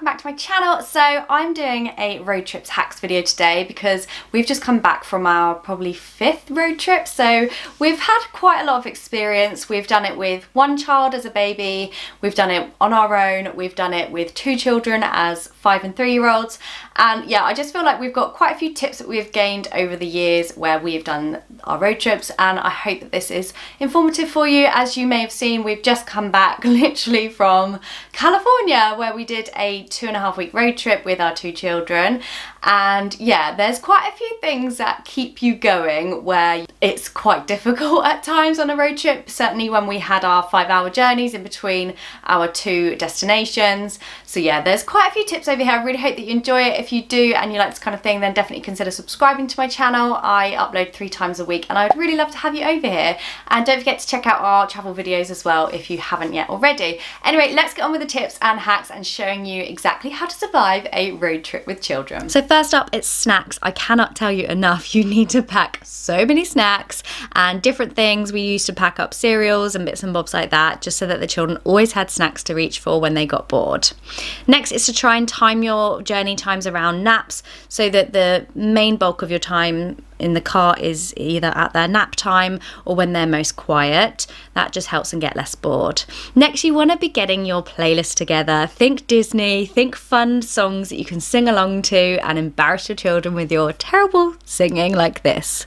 welcome back to my channel. So I'm doing a road trips hacks video today because we've just come back from our probably 5th road trip. So we've had quite a lot of experience. We've done it with one child as a baby, we've done it on our own, we've done it with 2 children as 5 and 3-year-olds. And yeah, I just feel like we've got quite a few tips that we've gained over the years where we've done our road trips, and I hope that this is informative for you. As you may have seen, we've just come back literally from California where we did a 2.5-week road trip with our 2 children. And yeah, there's quite a few things that keep you going where it's quite difficult at times on a road trip, certainly when we had our 5-hour journeys in between our 2 destinations. So yeah, there's quite a few tips over here. I really hope that you enjoy it. If you do and you like this kind of thing, then definitely consider subscribing to my channel. I upload 3 times a week and I would really love to have you over here. And don't forget to check out our travel videos as well if you haven't yet already. Anyway, let's get on with the tips and hacks and showing you exactly how to survive a road trip with children. So first up, it's snacks. I cannot tell you enough. You need to pack so many snacks and different things. We used to pack up cereals and bits and bobs like that, just so that the children always had snacks to reach for when they got bored. Next is to try and time your journey times around naps so that the main bulk of your time in the car is either at their nap time or when they're most quiet. That just helps them get less bored. Next, you want to be getting your playlist together. Think Disney, think fun songs that you can sing along to and embarrass your children with your terrible singing like this.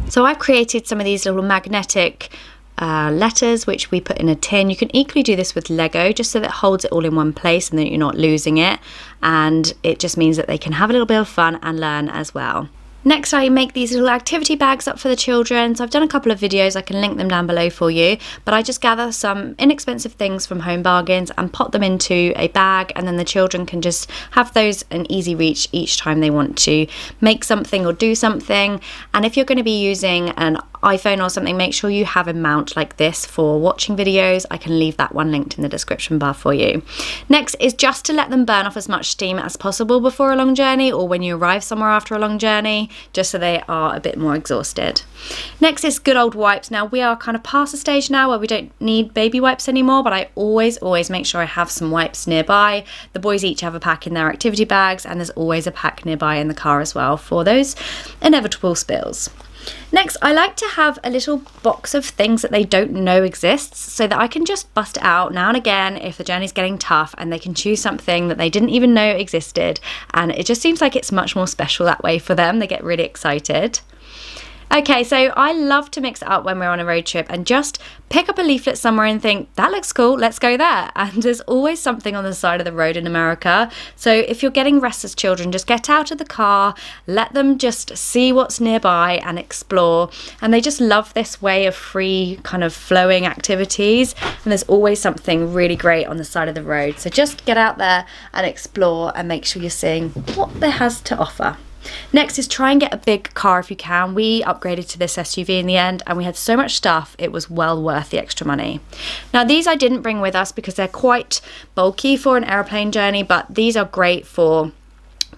So I've created some of these little magnetic letters which we put in a tin. You can equally do this with Lego, just so that it holds it all in one place and then you're not losing it, and it just means that they can have a little bit of fun and learn as well. Next, I make these little activity bags up for the children. So I've done a couple of videos, I can link them down below for you, but I just gather some inexpensive things from Home Bargains and pop them into a bag, and then the children can just have those in easy reach each time they want to make something or do something. And if you're going to be using an iPhone or something, make sure you have a mount like this for watching videos. I can leave that one linked in the description bar for you. Next is just to let them burn off as much steam as possible before a long journey or when you arrive somewhere after a long journey, just so they are a bit more exhausted. Next is good old wipes. Now we are kind of past the stage now where we don't need baby wipes anymore, but I always make sure I have some wipes nearby. The boys each have a pack in their activity bags, and there's always a pack nearby in the car as well for those inevitable spills. Next, I like to have a little box of things that they don't know exists, so that I can just bust it out now and again if the journey's getting tough and they can choose something that they didn't even know existed, and it just seems like it's much more special that way for them. They get really excited. Okay, so I love to mix it up when we're on a road trip and just pick up a leaflet somewhere and think, that looks cool, let's go there. And there's always something on the side of the road in America. So if you're getting restless children, just get out of the car, let them just see what's nearby and explore. And they just love this way of free kind of flowing activities. And there's always something really great on the side of the road. So just get out there and explore and make sure you're seeing what there has to offer. Next is try and get a big car if you can. We upgraded to this SUV in the end and we had so much stuff, it was well worth the extra money. Now these I didn't bring with us because they're quite bulky for an airplane journey, but these are great for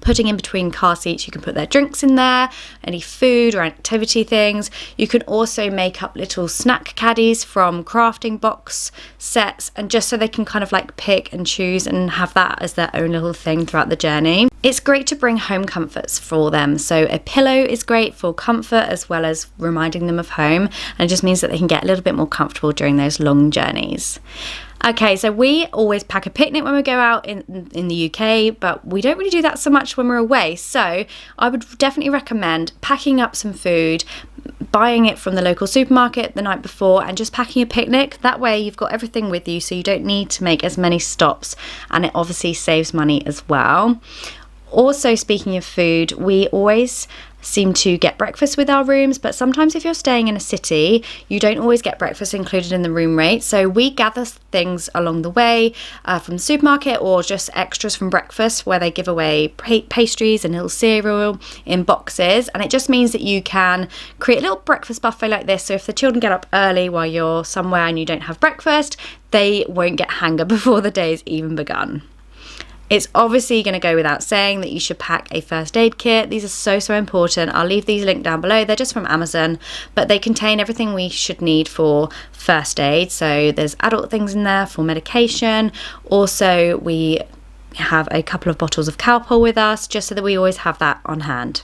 putting in between car seats. You can put their drinks in there, any food or activity things. You can also make up little snack caddies from crafting box sets, and just so they can kind of like pick and choose and have that as their own little thing throughout the journey. It's great to bring home comforts for them. So a pillow is great for comfort as well as reminding them of home, and it just means that they can get a little bit more comfortable during those long journeys. Okay, so we always pack a picnic when we go out in the UK, but we don't really do that so much when we're away. So I would definitely recommend packing up some food, buying it from the local supermarket the night before, and just packing a picnic. That way you've got everything with you, so you don't need to make as many stops, and it obviously saves money as well. Also, speaking of food, we always seem to get breakfast with our rooms, but sometimes if you're staying in a city, you don't always get breakfast included in the room rate. So we gather things along the way from the supermarket or just extras from breakfast, where they give away pastries and little cereal in boxes, and it just means that you can create a little breakfast buffet like this. So if the children get up early while you're somewhere and you don't have breakfast, they won't get hunger before the day's even begun. It's obviously going to go without saying that you should pack a first aid kit. These are so important. I'll leave these linked down below. They're just from Amazon, but they contain everything we should need for first aid. So there's adult things in there for medication. Also, we have a couple of bottles of Calpol with us, just so that we always have that on hand.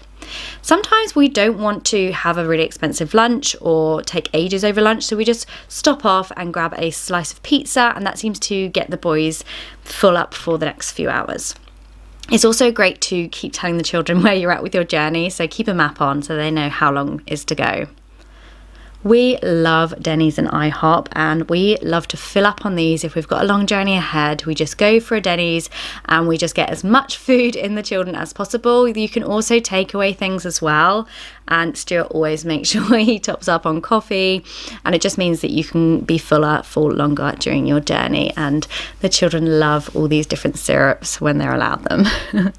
Sometimes we don't want to have a really expensive lunch or take ages over lunch, so we just stop off and grab a slice of pizza, and that seems to get the boys full up for the next few hours. It's also great to keep telling the children where you're at with your journey, so keep a map on so they know how long is to go. We love Denny's and IHOP, and we love to fill up on these. If we've got a long journey ahead, we just go for a Denny's and we just get as much food in the children as possible. You can also take away things as well, and Stuart always makes sure he tops up on coffee, and it just means that you can be fuller for longer during your journey, and the children love all these different syrups when they're allowed them.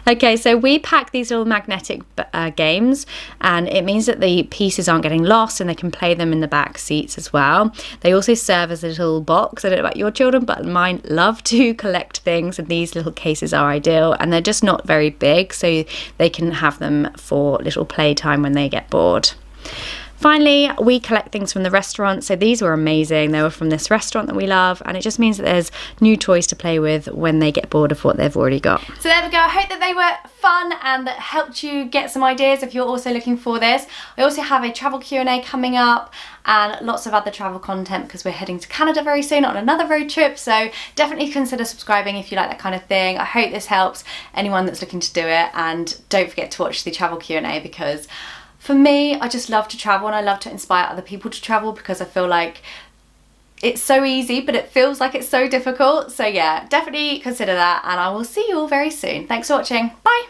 Okay, so we pack these little magnetic games, and it means that the pieces aren't getting lost and they can play them in the back seats as well. They also serve as a little box. I don't know about your children, but mine love to collect things, and these little cases are ideal, and they're just not very big, so they can have them for little playtime when they get bored. Finally, we collect things from the restaurant. So these were amazing. They were from this restaurant that we love, and it just means that there's new toys to play with when they get bored of what they've already got. So there we go. I hope that they were fun and that helped you get some ideas if you're also looking for this. I also have a travel Q&A coming up and lots of other travel content because we're heading to Canada very soon on another road trip. So definitely consider subscribing if you like that kind of thing. I hope this helps anyone that's looking to do it, and don't forget to watch the travel Q&A because for me, I just love to travel, and I love to inspire other people to travel because I feel like it's so easy, but it feels like it's so difficult. So yeah, definitely consider that, and I will see you all very soon. Thanks for watching. Bye.